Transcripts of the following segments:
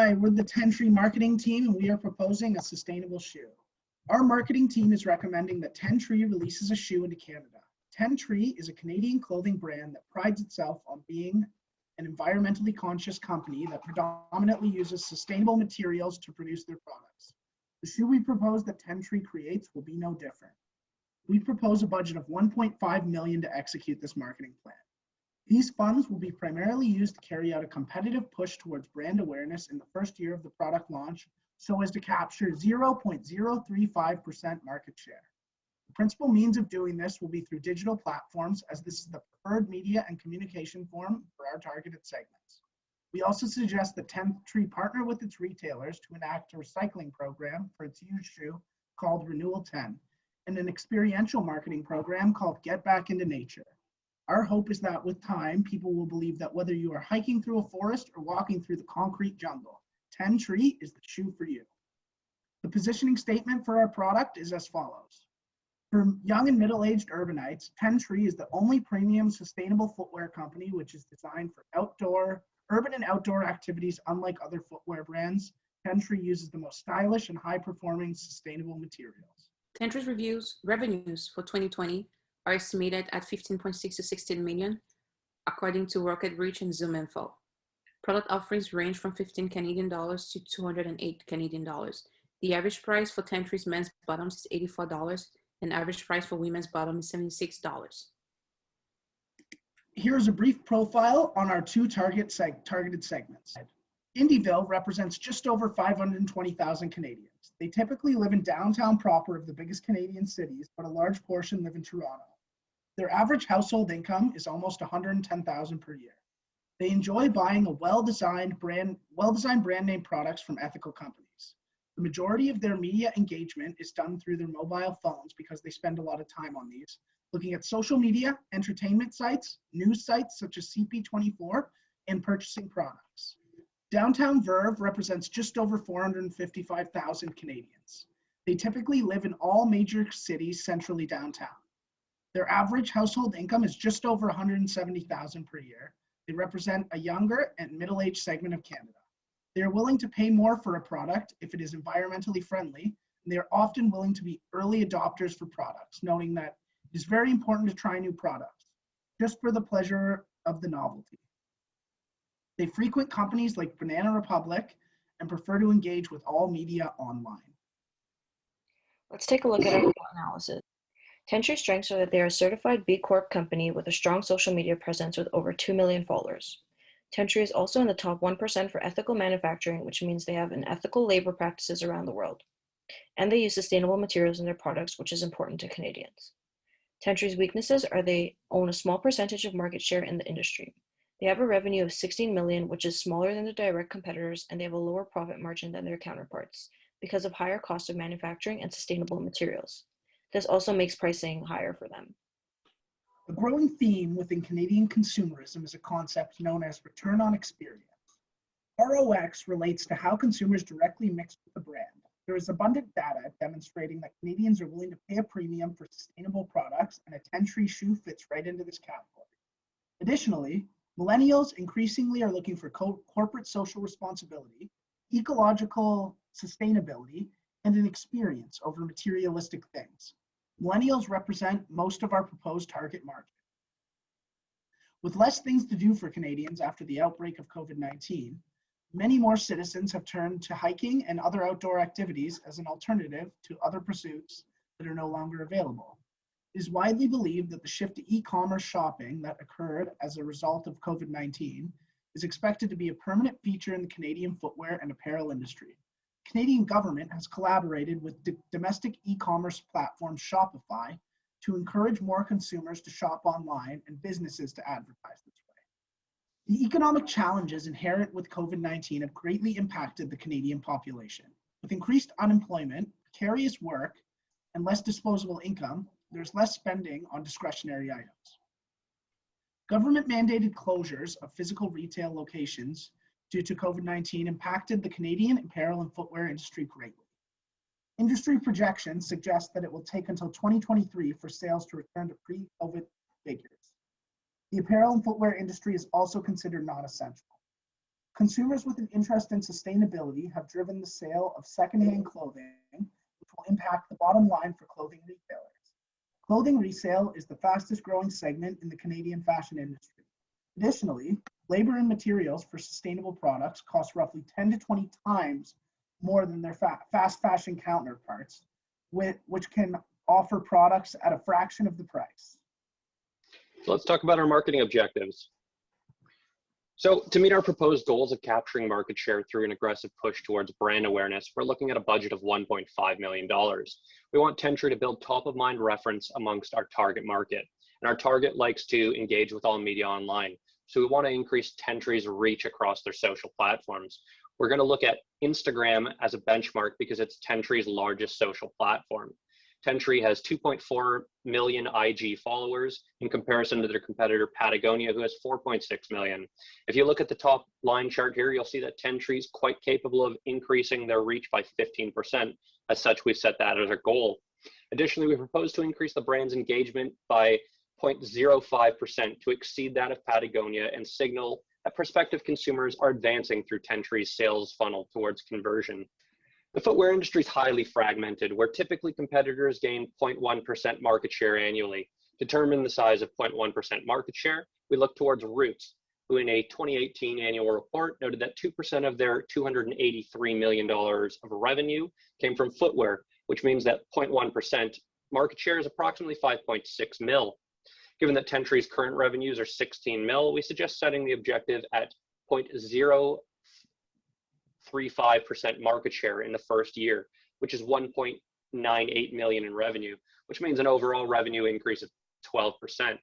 Hi, we're the 10 Tree marketing team, and we are proposing a sustainable shoe. Our marketing team is recommending that 10 Tree releases a shoe into Canada. 10 Tree is a Canadian clothing brand that prides itself on being an environmentally conscious company that predominantly uses sustainable materials to produce their products. The shoe we propose that 10 Tree creates will be no different. We propose a budget of $1.5 million to execute this marketing plan. These funds will be primarily used to carry out a competitive push towards brand awareness in the first year of the product launch so as to capture 0.035% market share. The principal means of doing this will be through digital platforms, as this is the preferred media and communication form for our targeted segments. We also suggest that 10 Tree partner with its retailers to enact a recycling program for its used shoe called Renewal 10 and an experiential marketing program called Get Back into Nature. Our hope is that with time, people will believe that whether you are hiking through a forest or walking through the concrete jungle, 10 Tree is the shoe for you. The positioning statement for our product is as follows. For young and middle-aged urbanites, 10 Tree is the only premium sustainable footwear company which is designed for urban and outdoor activities. Unlike other footwear brands, 10 Tree uses the most stylish and high-performing sustainable materials. 10 Tree's revenues for 2020 are estimated at 15.6 to 16 million, according to Rocket Reach and Zoom Info. Product offerings range from 15 Canadian dollars to 208 Canadian dollars. The average price for 10 Tree's men's bottoms is $84, and average price for women's bottom is $76. Here's a brief profile on our two targeted segments. Indieville represents just over 520,000 Canadians. They typically live in downtown proper of the biggest Canadian cities, but a large portion live in Toronto. Their average household income is almost $110,000 per year. They enjoy buying a well-designed brand name products from ethical companies. The majority of their media engagement is done through their mobile phones because they spend a lot of time on these, looking at social media, entertainment sites, news sites such as CP24, and purchasing products. Downtown Verve represents just over 455,000 Canadians. They typically live in all major cities centrally downtown. Their average household income is just over 170,000 per year. They represent a younger and middle-aged segment of Canada. They are willing to pay more for a product if it is environmentally friendly, and they are often willing to be early adopters for products, noting that it is very important to try new products, just for the pleasure of the novelty. They frequent companies like Banana Republic and prefer to engage with all media online. Let's take a look at our SWOT analysis. 10 Tree's strengths are that they are a certified B Corp company with a strong social media presence with over 2 million followers. 10 Tree is also in the top 1% for ethical manufacturing, which means they have an ethical labor practices around the world. And they use sustainable materials in their products, which is important to Canadians. 10 Tree's weaknesses are they own a small percentage of market share in the industry. They have a revenue of 16 million, which is smaller than their direct competitors, and they have a lower profit margin than their counterparts because of higher cost of manufacturing and sustainable materials. This also makes pricing higher for them. A growing theme within Canadian consumerism is a concept known as return on experience. ROX relates to how consumers directly mix with the brand. There is abundant data demonstrating that Canadians are willing to pay a premium for sustainable products, and a 10 Tree shoe fits right into this category. Additionally, millennials increasingly are looking for corporate social responsibility, ecological sustainability, and an experience over materialistic things. Millennials represent most of our proposed target market. With less things to do for Canadians after the outbreak of COVID-19, many more citizens have turned to hiking and other outdoor activities as an alternative to other pursuits that are no longer available. It is widely believed that the shift to e-commerce shopping that occurred as a result of COVID-19 is expected to be a permanent feature in the Canadian footwear and apparel industry. The Canadian government has collaborated with domestic e-commerce platform Shopify to encourage more consumers to shop online and businesses to advertise this way. The economic challenges inherent with COVID-19 have greatly impacted the Canadian population. With increased unemployment, precarious work, and less disposable income, there's less spending on discretionary items. Government-mandated closures of physical retail locations due to COVID-19 impacted the Canadian apparel and footwear industry greatly. Industry projections suggest that it will take until 2023 for sales to return to pre-COVID figures. The apparel and footwear industry is also considered non-essential. Consumers with an interest in sustainability have driven the sale of secondhand clothing, which will impact the bottom line for clothing retailers. Clothing resale is the fastest growing segment in the Canadian fashion industry. Additionally, labor and materials for sustainable products cost roughly 10 to 20 times more than their fast fashion counterparts, which can offer products at a fraction of the price. So let's talk about our marketing objectives. So to meet our proposed goals of capturing market share through an aggressive push towards brand awareness, we're looking at a budget of $1.5 million. We want Tentree to build top of mind reference amongst our target market. And our target likes to engage with all media online. So we want to increase Tentree's reach across their social platforms. We're going to look at Instagram as a benchmark because it's Tentree's largest social platform. Tentree has 2.4 million IG followers in comparison to their competitor Patagonia, who has 4.6 million. If you look at the top line chart here, you'll see that Tentree is quite capable of increasing their reach by 15%. As such, we've set that as our goal. Additionally, we propose to increase the brand's engagement by 0.05% to exceed that of Patagonia and signal that prospective consumers are advancing through Tentree's sales funnel towards conversion. The footwear industry is highly fragmented, where typically competitors gain 0.1% market share annually. To determine the size of 0.1% market share, we look towards Roots, who in a 2018 annual report noted that 2% of their $283 million of revenue came from footwear, which means that 0.1% market share is approximately 5.6 mil. Given that Tentree's current revenues are 16 mil, we suggest setting the objective at 0.035% market share in the first year, which is 1.98 million in revenue, which means an overall revenue increase of 12%.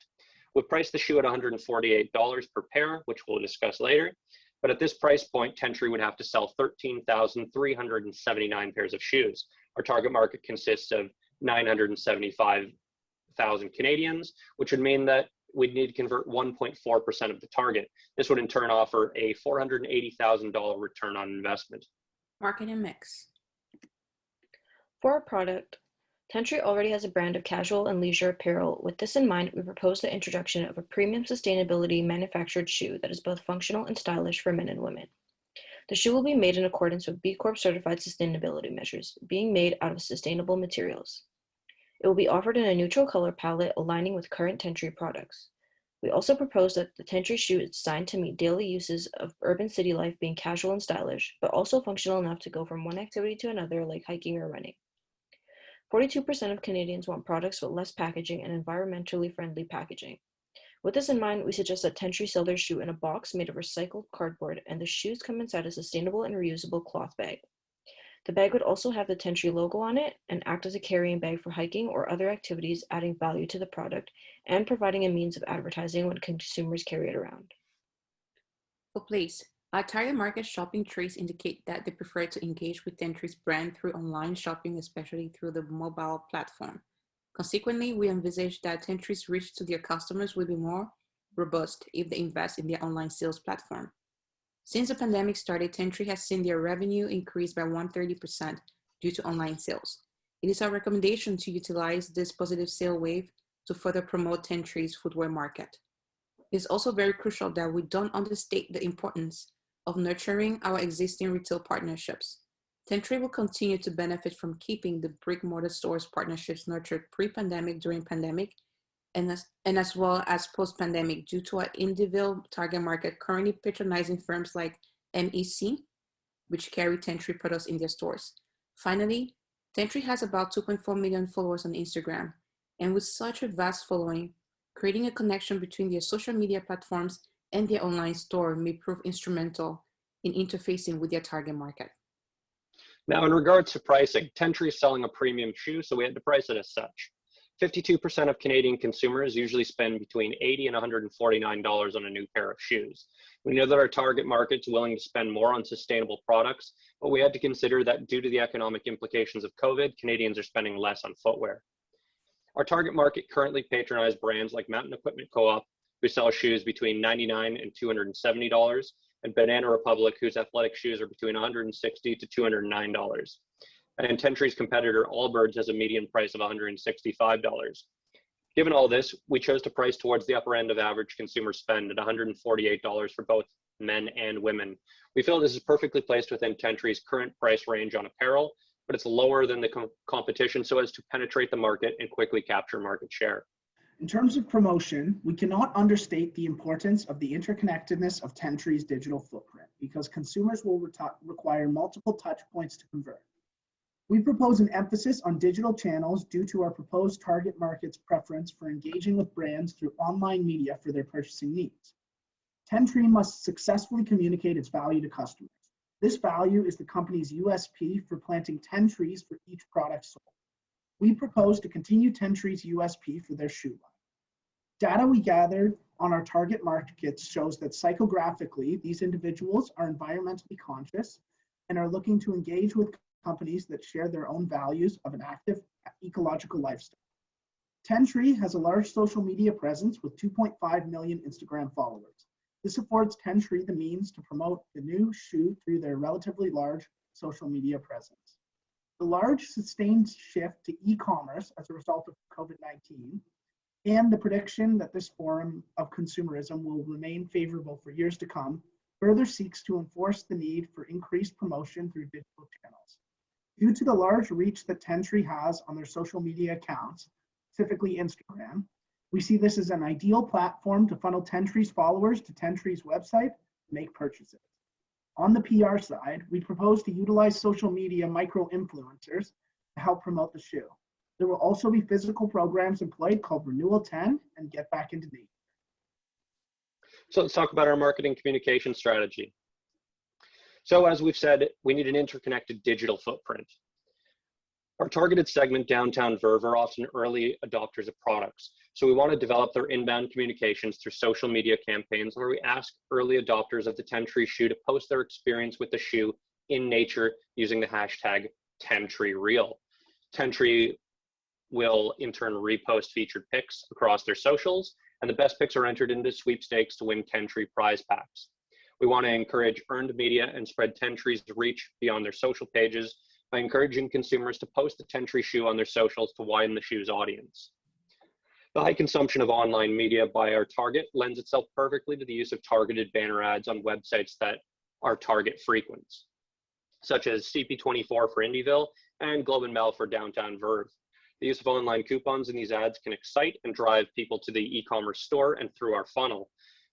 We've priced the shoe at $148 per pair, which we'll discuss later. But at this price point, Tentree would have to sell 13,379 pairs of shoes. Our target market consists of 975,000 Canadians, which would mean that we'd need to convert 1.4% of the target. This would in turn offer a $480,000 return on investment. Marketing mix. For our product, Tentree already has a brand of casual and leisure apparel. With this in mind, we propose the introduction of a premium sustainability manufactured shoe that is both functional and stylish for men and women. The shoe will be made in accordance with B Corp certified sustainability measures, being made out of sustainable materials. It will be offered in a neutral color palette aligning with current Tentree products. We also propose that the Tentree shoe is designed to meet daily uses of urban city life, being casual and stylish, but also functional enough to go from one activity to another like hiking or running. 42% of Canadians want products with less packaging and environmentally friendly packaging. With this in mind, we suggest that Tentree sell their shoe in a box made of recycled cardboard, and the shoes come inside a sustainable and reusable cloth bag. The bag would also have the Tentree logo on it and act as a carrying bag for hiking or other activities, adding value to the product and providing a means of advertising when consumers carry it around. For place, our target market shopping traits indicate that they prefer to engage with Tentree's brand through online shopping, especially through the mobile platform. Consequently, we envisage that Tentree's reach to their customers will be more robust if they invest in their online sales platform. Since the pandemic started, Tentree has seen their revenue increase by 130% due to online sales. It is our recommendation to utilize this positive sale wave to further promote Tentree's footwear market. It is also very crucial that we don't understate the importance of nurturing our existing retail partnerships. Tentree will continue to benefit from keeping the brick-and-mortar stores partnerships nurtured pre-pandemic, during pandemic, and as well as post-pandemic due to our individual target market currently patronizing firms like MEC, which carry Tentree products in their stores. Finally, Tentree has about 2.4 million followers on Instagram, and with such a vast following, creating a connection between their social media platforms and their online store may prove instrumental in interfacing with their target market. Now, in regards to pricing, Tentree is selling a premium shoe, so we had to price it as such. 52% of Canadian consumers usually spend between $80 and $149 on a new pair of shoes. We know that our target market's willing to spend more on sustainable products, but we had to consider that due to the economic implications of COVID, Canadians are spending less on footwear. Our target market currently patronize brands like Mountain Equipment Co-op, who sell shoes between $99 and $270, and Banana Republic, whose athletic shoes are between $160 to $209. And Tentree's competitor, Allbirds, has a median price of $165. Given all this, we chose to price towards the upper end of average consumer spend at $148 for both men and women. We feel this is perfectly placed within Tentree's current price range on apparel, but it's lower than the competition so as to penetrate the market and quickly capture market share. In terms of promotion, we cannot understate the importance of the interconnectedness of Tentree's digital footprint because consumers will require multiple touch points to convert. We propose an emphasis on digital channels due to our proposed target market's preference for engaging with brands through online media for their purchasing needs. Tentree must successfully communicate its value to customers. This value is the company's USP for planting 10 trees for each product sold. We propose to continue Tentree's USP for their shoe line. Data we gathered on our target markets shows that psychographically, these individuals are environmentally conscious and are looking to engage with companies that share their own values of an active ecological lifestyle. Tentree has a large social media presence with 2.5 million Instagram followers. This affords Tentree the means to promote the new shoe through their relatively large social media presence. The large sustained shift to e-commerce as a result of COVID-19 and the prediction that this form of consumerism will remain favorable for years to come further seeks to enforce the need for increased promotion through digital channels. Due to the large reach that Tentree has on their social media accounts, specifically Instagram, we see this as an ideal platform to funnel Tentree's followers to Tentree's website to make purchases. On the PR side, we propose to utilize social media micro-influencers to help promote the shoe. There will also be physical programs employed called Renewal 10 and Get Back into Nature. So let's talk about our marketing communication strategy. So as we've said, we need an interconnected digital footprint. Our targeted segment, Downtown Verve, are often early adopters of products. So we want to develop their inbound communications through social media campaigns where we ask early adopters of the Tentree shoe to post their experience with the shoe in nature using the hashtag #TentreeReal. Tentree will in turn repost featured pics across their socials, and the best pics are entered into sweepstakes to win Tentree prize packs. We want to encourage earned media and spread Tentree's reach beyond their social pages by encouraging consumers to post the Tentree shoe on their socials to widen the shoe's audience. The high consumption of online media by our target lends itself perfectly to the use of targeted banner ads on websites that our target frequents, such as CP24 for Indieville and Globe and Mail for Downtown Verve. The use of online coupons in these ads can excite and drive people to the e-commerce store and through our funnel.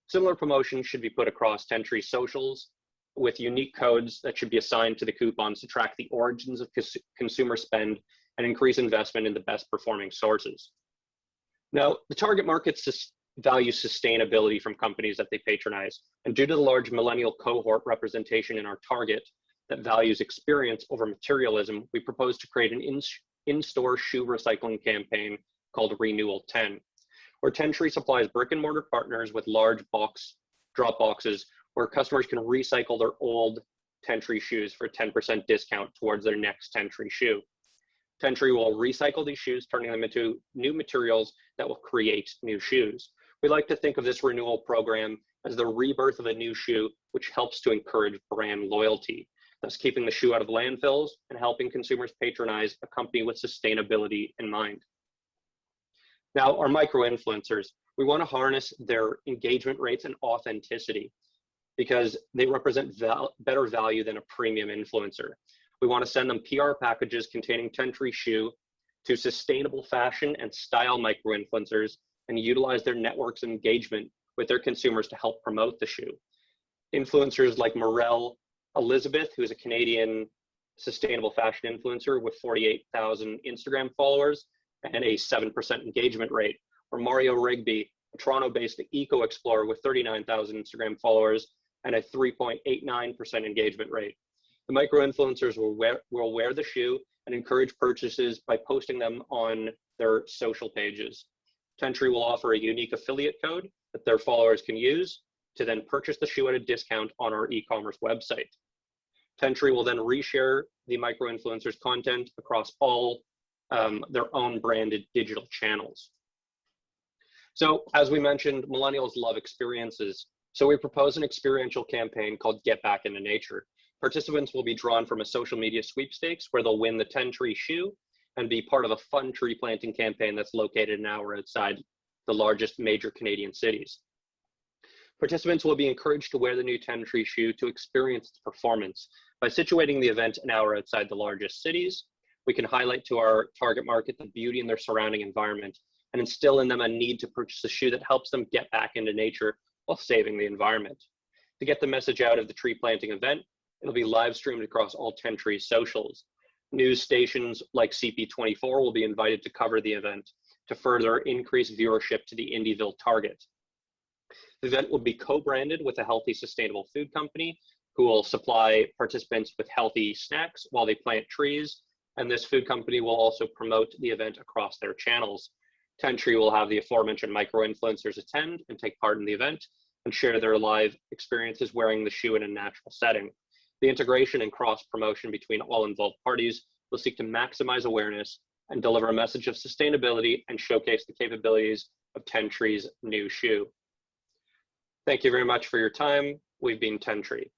Similar promotions should be put across Tentree socials with unique codes that should be assigned to the coupons to track the origins of consumer spend and increase investment in the best performing sources. Now, the target markets value sustainability from companies that they patronize, and due to the large millennial cohort representation in our target that values experience over materialism, we propose to create an in-store shoe recycling campaign called Renewal 10, where Tentree supplies brick and mortar partners with large drop boxes where customers can recycle their old Tentree shoes for a 10% discount towards their next Tentree shoe. Tentree will recycle these shoes, turning them into new materials that will create new shoes. We like to think of this renewal program as the rebirth of a new shoe, which helps to encourage brand loyalty, thus keeping the shoe out of landfills and helping consumers patronize a company with sustainability in mind. Now, our micro-influencers, we want to harness their engagement rates and authenticity because they represent better value than a premium influencer. We want to send them PR packages containing Tentree shoe to sustainable fashion and style micro-influencers and utilize their networks of engagement with their consumers to help promote the shoe. Influencers like Morel Elizabeth, who is a Canadian sustainable fashion influencer with 48,000 Instagram followers and a 7% engagement rate, or Mario Rigby, a Toronto-based eco explorer with 39,000 Instagram followers and a 3.89% engagement rate. The micro-influencers will wear the shoe and encourage purchases by posting them on their social pages. Tentree will offer a unique affiliate code that their followers can use to then purchase the shoe at a discount on our e-commerce website. Tentree will then reshare the micro-influencers' content across all their own branded digital channels. So as we mentioned, millennials love experiences. So we propose an experiential campaign called Get Back into Nature. Participants will be drawn from a social media sweepstakes where they'll win the Tentree shoe and be part of a fun tree planting campaign that's located an hour outside the largest major Canadian cities. Participants will be encouraged to wear the new 10 Tree shoe to experience its performance. By situating the event an hour outside the largest cities, we can highlight to our target market the beauty in their surrounding environment and instill in them a need to purchase a shoe that helps them get back into nature while saving the environment. To get the message out of the tree planting event, it'll be live streamed across all 10 Trees socials. News stations like CP24 will be invited to cover the event to further increase viewership to the Indieville target. The event will be co-branded with a healthy, sustainable food company who will supply participants with healthy snacks while they plant trees. And this food company will also promote the event across their channels. 10 Tree will have the aforementioned micro-influencers attend and take part in the event and share their live experiences wearing the shoe in a natural setting. The integration and cross-promotion between all involved parties will seek to maximize awareness and deliver a message of sustainability and showcase the capabilities of 10 Tree's new shoe. Thank you very much for your time. We've been 10 Tree.